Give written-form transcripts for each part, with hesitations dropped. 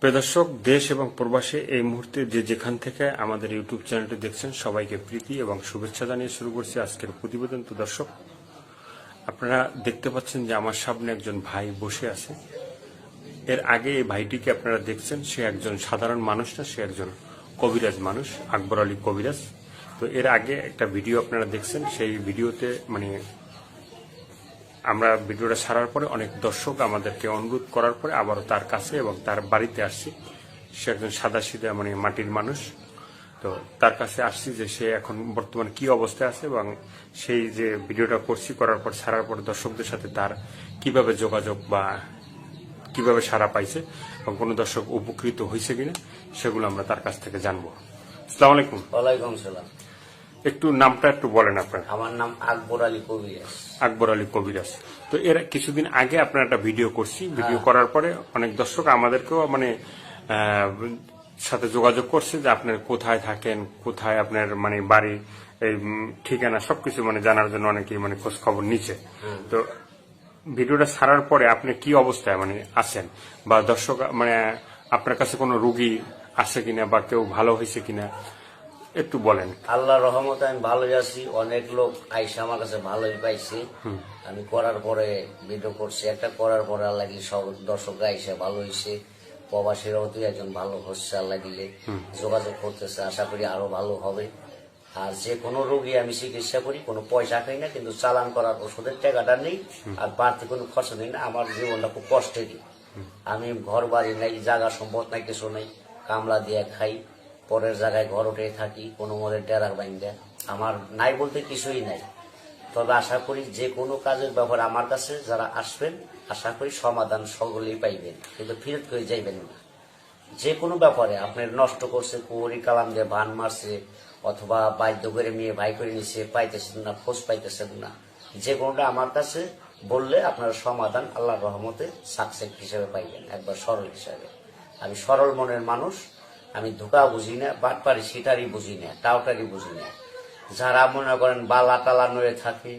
প্রিয় দর্শক, দেশ এবং প্রবাসে এই মুহূর্তে যে যেখান থেকে আমাদের ইউটিউব চ্যানেলটি দেখছেন সবাইকে প্রীতি এবং শুভেচ্ছা জানিয়ে শুরু করছি আজকের প্রতিবেদন। তো দর্শক, আপনারা দেখতে পাচ্ছেন যে আমার সামনে একজন ভাই বসে আছে। এর আগে এই ভাইটিকে আপনারা দেখছেন, সে একজন সাধারণ মানুষ না, সে একজন কবিরাজ মানুষ, আকবর আলী কবিরাজ। তো এর আগে একটা ভিডিও আপনারা দেখছেন, সেই ভিডিওতে আমরা ভিডিওটা ছাড়ার পরে অনেক দর্শক আমাদেরকে অনুরোধ করার পরে আবারও তার কাছে এবং তার বাড়িতে আসছি। সে একজন সাদাসিধা মাটির মানুষ। তো তার কাছে আসছি যে সে এখন বর্তমানে কি অবস্থায় আছে এবং সেই যে ভিডিওটা করছি, করার পর ছাড়ার পর দর্শকদের সাথে তার কিভাবে যোগাযোগ বা কিভাবে সাড়া পাইছে এবং কোনো দর্শক উপকৃত হয়েছে কিনা সেগুলো আমরা তার কাছ থেকে জানবো। আসসালামু আলাইকুম। ওয়ালাইকুম সালাম। একটু নামটা একটু বলেন আপনার। আমার নাম আকবর আলী কবিরাজ। আকবর আলী কবিরাজ। তো এর কিছুদিন আগে আপনার একটা ভিডিও করছি, ভিডিও করার পরে অনেক দর্শক আমাদেরকেও সাথে যোগাযোগ করছে যে আপনার কোথায় থাকেন, কোথায় আপনার বাড়ি, এই ঠিকানা সবকিছু জানার জন্য অনেকেই খোঁজ খবর নিচ্ছে। তো ভিডিওটা ছাড়ার পরে আপনি কি অবস্থায় আছেন, বা দর্শক আপনার কাছে কোনো রোগী আছে কিনা বা কেউ ভালো হয়েছে কিনা একটু বলেন। আল্লাহর রহমতে আমি ভালোই আছি। অনেক লোক আইসা আমার কাছে ভালোই পাইছি। আমি করার পরে ভিডিও করছি, একটা করার পরে আল্লাহ দিলে সব দর্শকরা আইসা ভালো হয়েছে। প্রবাসীরাও তুই একজন ভালো হচ্ছে, আল্লাহ দিলে যোগাযোগ করতেছে। আশা করি আরো ভালো হবে। আর যে কোনো রোগী আমি চিকিৎসা করি, কোনো পয়সা খাই না, কিন্তু চালান করার ওষুধের টাকাটা নেই, আর বাড়তি কোনো খরচ নেই না। আমার জীবনটা খুব কষ্টেরই। আমি ঘর বাড়ি নাই, জায়গা সম্পদ নাই, কিছু নেই, কামলা দিয়ে খাই, পরের জায়গায় ঘর উঠে থাকি, কোনো মধ্যে ডেরার বাইন্দা। আমার নাই বলতে কিছুই নাই। তবে আশা করি যে কোনো কাজের ব্যাপার আমার কাছে যারা আসবেন, আশা করি সমাধান সকলেই পাইবেন, কিন্তু ফিরত করে যাইবেন না। যে কোনো ব্যাপারে আপনার নষ্ট করছে, কুয়ারি কালাম দিয়ে বান মারছে, অথবা বাধ্য করে মেয়ে ভাই করে নিছে, পাইতেছেন না, খোঁজ পাইতেছেন না, যে কোনোটা আমার কাছে বললে আপনার সমাধান আল্লাহর রহমতে সাকসেস হিসেবে পাইবেন, একবার সরল হিসাবে। আমি সরল মনের মানুষ। আমি ধোকা বুঝি না, বাটপারি সিটারি বুঝি না, টাউটারি বুঝি না। যারা মনে করেন বালা টালা নড়ে থাকে,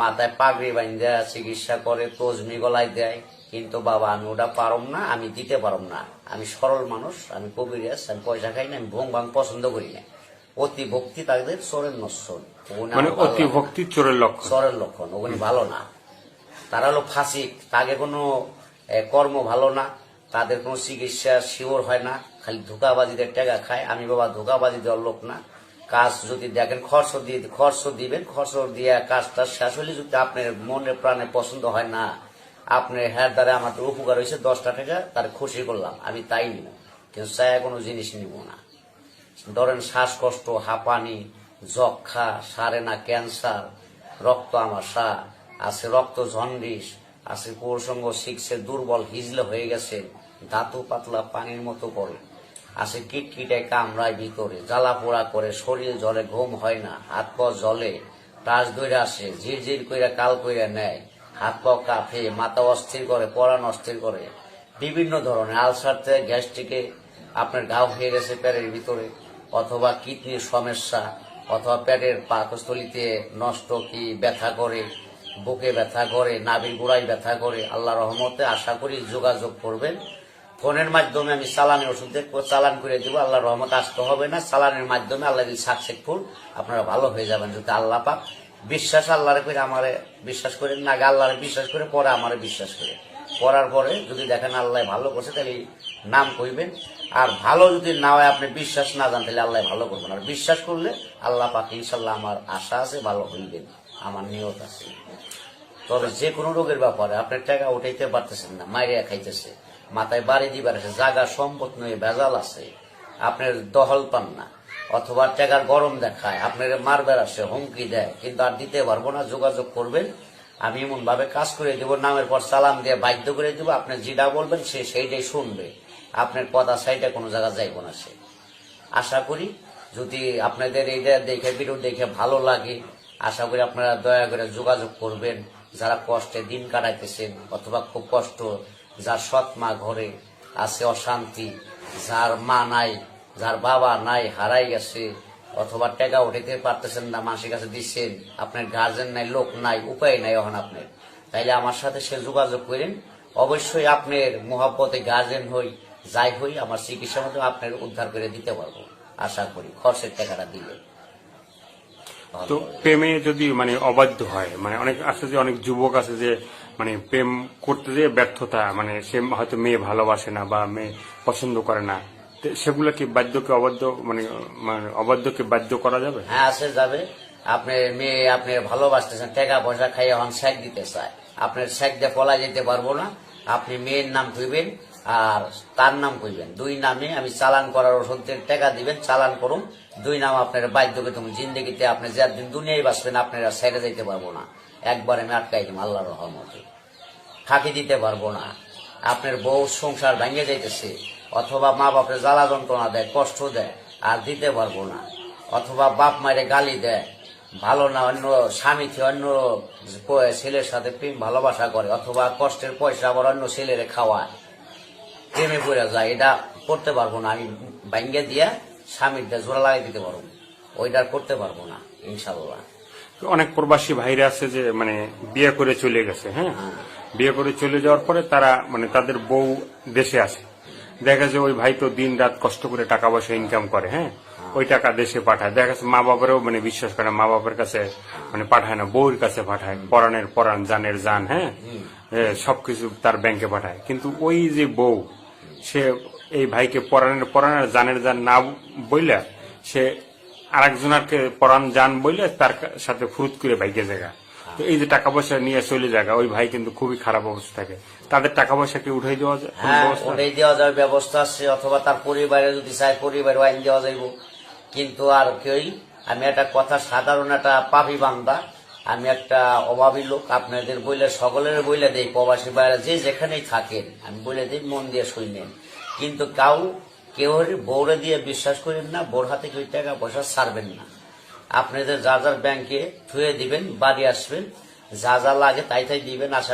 মাথায় পাগড়ি বান্ধা চিকিৎসা করে, তজমি গলায় দেয়, কিন্তু বাবা আমি ওটা পারম না, আমি দিতে পারম না। আমি সরল মানুষ, আমি কবিরাজ, আমি পয়সা খাই না, আমি ভোং ভাং পছন্দ করি না। অতি ভক্তি তাদের চোরের নশ্বর, অতি ভক্তি চোরের লক্ষণ, চোরের লক্ষণ। ওগুলি ভালো না। তারা হলো ফাঁসিক, তাকে কোনো কর্ম ভালো না, তাদের কোনো চিকিৎসা শিওর হয় না, খালি ধোকাবাজিদের টাকা খায়। আমি বাবা ধোকাবাজি দেওয়ার লোক না। কাজ যদি দেখেন খরচ দিবেন, খরচ দিয়ে কাজটা শেষ হলে যদি আপনার মনে প্রাণে পছন্দ হয় না, আপনার হ্যার দ্বারা আমাদের উপকার হয়েছে 10টা টাকা, তার খুশি করলাম, আমি তাই নিব, কিন্তু চায় কোনো জিনিস নিব না। ধরেন শ্বাসকষ্ট, হাঁপানি, যক্ষা, সারে না ক্যান্সার, রক্ত আমাশা আছে, রক্ত জন্ডিস আছে, প্রসঙ্গ শিখছে, দুর্বল হিজলে হয়ে গেছে, ধাতু পাতলা পানির মতো করে আছে, কিটকিটায় কামড়ায় ভিতরে, জ্বালা পোড়া করে, শরীর জলে, ঘুম হয় না, হাত পা জলে, টাচ ধরে আসে, ঝিরঝির কইরা কাল কইরা নেয়, হাত পা কাঁপে, মাথা অস্থির করে, পরাণ অস্থির করে, বিভিন্ন ধরনের আলসার থেকে গ্যাস্ট্রিকে আপনার ঘাও হয়ে গেছে পেটের ভিতরে, অথবা কিডনির সমস্যা, অথবা পেটের পাকস্থলিতে নষ্ট কি ব্যথা করে, বুকে ব্যথা করে, নাভির গোড়ায় ব্যথা করে। আল্লাহ রহমতে আশা করি যোগাযোগ করবেন। ফোনের মাধ্যমে আমি চালানের ওষুধ চালান করে দিব, আল্লাহ রহমতে আসতে হবে না। চালানের মাধ্যমে আল্লাহ সাকসেসফুল, আপনারা ভালো হয়ে যাবেন যদি আল্লাহ পাক বিশ্বাস আল্লাহরে করে আমারে বিশ্বাস করেন না, আগে আল্লাহরে বিশ্বাস করে পরে আমারে বিশ্বাস করে, করার পরে যদি দেখেন আল্লাহ ভালো করছে তাহলে নাম কইবেন। আর ভালো যদি না হয়, আপনি বিশ্বাস না জান, তাহলে আল্লাহ ভালো করবেন। আর বিশ্বাস করলে আল্লাহ পাক ইনশাল্লাহ, আমার আশা আছে ভালো হইবেন, আমার নিয়ত আছে। তবে যে কোনো রোগের ব্যাপারে আপনার টাকা উঠাইতে পারতেছেন না, মাইরিয়া খাইতেছে, মাথায় বাড়ি দিবার আছে, জায়গা সম্পদ নয়, ভেজাল আছে, আপনার দহল পান না, অথবা টাকার গরম দেখায়, আপনার মারবার আসে, হুমকি দেয়, কিন্তু আর দিতে পারবো না, যোগাযোগ করবেন। আমি এমন ভাবে কাজ করে দিব, নামের পর সালাম দিয়ে বাধ্য করে দিব, আপনি যেটা বলবেন সে সেইটাই শুনবে, আপনার কথা সাইডে কোনো জায়গা যাইব না সে। আশা করি যদি আপনাদের এইটা দেখে, ভিডিও দেখে ভালো লাগে, আশা করি আপনারা দয়া করে যোগাযোগ করবেন। যারা কষ্টে দিন কাটাইতেছেন, অথবা খুব কষ্ট, যার সৎ মা ঘরে আছে, অশান্তি, যার মা নাই, যার বাবা নাই, হারাই গেছে, অথবা টাকা উঠাইতে পারতেছেন না, মানুষের কাছে দিচ্ছেন, আপনার গার্জেন নাই, লোক নাই, উপায় নাই এখন আপনার, তাইলে আমার সাথে সে যোগাযোগ করেন। অবশ্যই আপনার মহব্বতে গার্জেন হই, যাই হই আমার চিকিৎসার মধ্যে আপনার উদ্ধার করে দিতে পারবো আশা করি, খরচের টাকাটা দিলে। তো প্রেমে যদি মানে অবাধ্য হয়, মানে অনেক আছে যে অনেক যুবক আছে যে মানে প্রেম করতে যেয়ে ব্যর্থতা, মানে সে হয়তো মেয়ে ভালোবাসে না বা মেয়ে পছন্দ করে না, তো সেগুলো কি বাধ্যকে অবাধ্য মানে মানে অবাধ্যকে বাধ্য করা যাবে? হ্যাঁ, আসে যাবে। আপনার মেয়ে আপনি ভালোবাসতেছেন, টাকা পয়সা খাইয়ে এখন শেক দিতে চায়, আপনার শেক দিয়ে পলা যেতে পারবো না। আপনি মেয়ের নাম কইবেন আর তার নাম কইবেন, দুই নামে আমি চালান করার ওষুধের টাকা দিবেন, চালান করুন, দুই নাম আপনার বাধ্যকে তুমি জিন্দগিতে আপনি যেদিন দুনিয়ায় বাঁচবেন আপনারা ছেড়ে যাইতে পারবো না, একবার আমি আটকাই দিব আল্লাহর রহমতে, ফাঁকি দিতে পারবো না। আপনার বউ সংসার ভেঙে যাইতেছে, অথবা মা বাপের জ্বালা যন্ত্রণা দেয়, কষ্ট দেয়, আর দিতে পারবো না। অথবা বাপ মায়ের গালি দেয়, ভালো না, অন্য স্বামী থেকে অন্য ছেলের সাথে প্রেম ভালোবাসা করে, অথবা কষ্টের পয়সা আবার অন্য ছেলেরে খাওয়ায়, প্রেমে পড়ে যায়, এটা করতে পারবো না। আমি ভেঙে দিয়া স্বামীরটা জোড়া লাগাই দিতে পারবো, ওইটা করতে পারবো না ইনশাল্লাহ। অনেক প্রবাসী ভাইরা আছে যে মানে বিয়ে করে চলে গেছে, হ্যাঁ, বিয়ে করে চলে যাওয়ার পরে তারা মানে তাদের বউ দেশে আসে, দেখা যায় ওই ভাই তো দিন রাত কষ্ট করে টাকা পয়সা ইনকাম করে, হ্যাঁ, ওই টাকা দেশে পাঠায়, দেখা যাচ্ছে মা বাবারও মানে বিশ্বাস করে না, মা বাবার কাছে মানে পাঠায় না, বউর কাছে পাঠায়, পরাণের পরাণ, জানের জান, হ্যাঁ, সবকিছু তার ব্যাংকে পাঠায়। কিন্তু ওই যে বউ, সে এই ভাইকে পরাণের পরাণ আর জানের জান না বইলে সে আরেকজনকে পরাণ জান বইলে তার সাথে ফুরুত করে ভাইকে জায়গা। তো এই যে টাকা পয়সা নিয়ে চলে জায়গা, ওই ভাই কিন্তু খুবই খারাপ অবস্থা থাকে, তাদের টাকা পয়সা কি উঠাই দেওয়া যায়? হ্যাঁ, ওটাই দেওয়া যাবে, ব্যবস্থা আছে, অথবা তার পরিবারে যদি চায় পরিবার আইন দেওয়া যাইব। কিন্তু আর কেউই, আমি একটা কথা, সাধারণ একটা পাপি বান্দা, আমি একটা অভাবী লোক, আপনাদের বইলে সকলের বইলে দেই, প্রবাসী বাইরে যে যেখানেই থাকেন আমি বলে দিই, মন দিয়ে শুনেন। কিন্তু কেউ বউরে দিয়ে বিশ্বাস করেন না, বউর হাতে কেউ টাকা পয়সা ছাড়বেন না। আপনাদের যা যার ব্যাংকে থুয়ে দিবেন, বাড়ি আসবেন, যা যা লাগে তাই তাই দিবেন। আশা